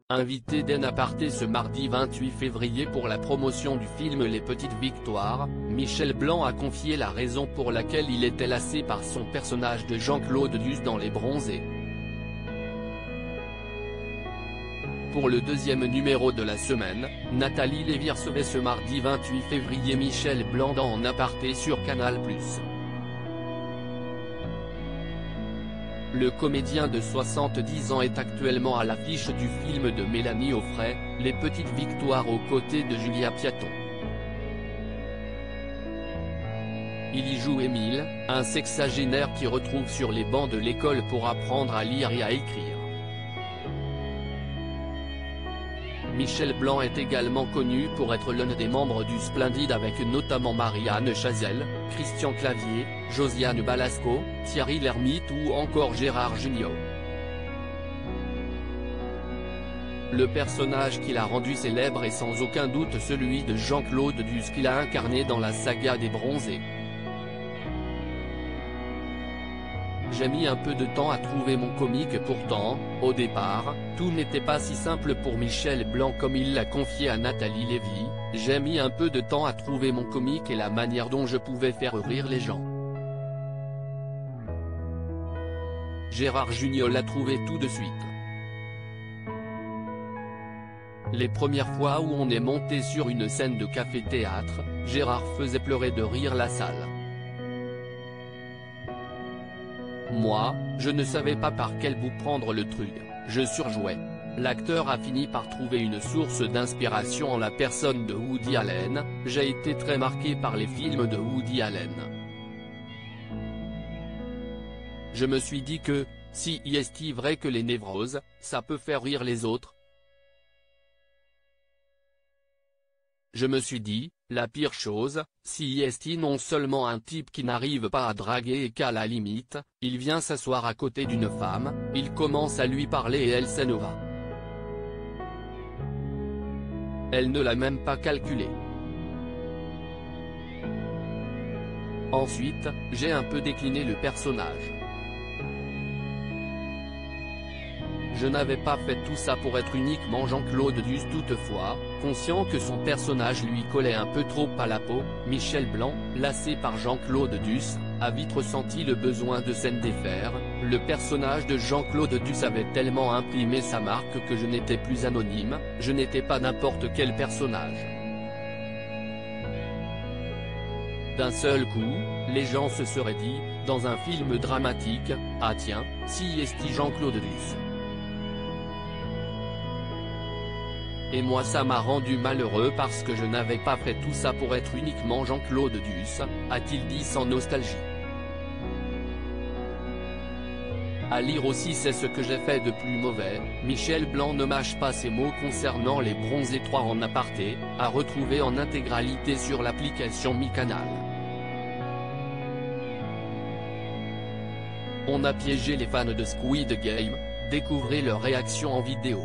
invité d'En Aparté ce mardi 28 février pour la promotion du film Les Petites Victoires, Michel Blanc a confié la raison pour laquelle il était lassé par son personnage de Jean-Claude Duss dans Les Bronzés. Pour le deuxième numéro de la semaine, Nathalie Lévy recevait ce mardi 28 février Michel Blanc dans En Aparté sur Canal+. Le comédien de 70 ans est actuellement à l'affiche du film de Mélanie Offray, Les Petites Victoires aux côtés de Julia Piaton. Il y joue Émile, un sexagénaire qui retrouve sur les bancs de l'école pour apprendre à lire et à écrire. Michel Blanc est également connu pour être l'un des membres du Splendide avec notamment Marianne Chazelle, Christian Clavier, Josiane Balasco, Thierry Lhermitte ou encore Gérard Jugnot. Le personnage qu'il a rendu célèbre est sans aucun doute celui de Jean-Claude Duss qu'il a incarné dans la saga des Bronzés. J'ai mis un peu de temps à trouver mon comique pourtant, au départ, tout n'était pas si simple pour Michel Blanc comme il l'a confié à Nathalie Lévy, j'ai mis un peu de temps à trouver mon comique et la manière dont je pouvais faire rire les gens. Gérard Jugnot l'a trouvé tout de suite. Les premières fois où on est monté sur une scène de café-théâtre, Gérard faisait pleurer de rire la salle. Moi, je ne savais pas par quel bout prendre le truc, je surjouais. L'acteur a fini par trouver une source d'inspiration en la personne de Woody Allen, j'ai été très marqué par les films de Woody Allen. Je me suis dit que, si est vrai que les névroses, ça peut faire rire les autres. Je me suis dit, la pire chose, si est non seulement un type qui n'arrive pas à draguer et qu'à la limite, il vient s'asseoir à côté d'une femme, il commence à lui parler et elle s'en va. Elle ne l'a même pas calculé. Ensuite, j'ai un peu décliné le personnage. Je n'avais pas fait tout ça pour être uniquement Jean-Claude Duss toutefois, conscient que son personnage lui collait un peu trop à la peau, Michel Blanc, lassé par Jean-Claude Duss, a vite ressenti le besoin de s'en défaire, le personnage de Jean-Claude Duss avait tellement imprimé sa marque que je n'étais plus anonyme, je n'étais pas n'importe quel personnage. D'un seul coup, les gens se seraient dit, dans un film dramatique, ah tiens, si est Jean-Claude Duss. Et moi ça m'a rendu malheureux parce que je n'avais pas fait tout ça pour être uniquement Jean-Claude Duss, a-t-il dit sans nostalgie. À lire aussi c'est ce que j'ai fait de plus mauvais, Michel Blanc ne mâche pas ses mots concernant Les Bronzés 3 en aparté, à retrouver en intégralité sur l'application MyCanal. On a piégé les fans de Squid Game, découvrez leur réaction en vidéo.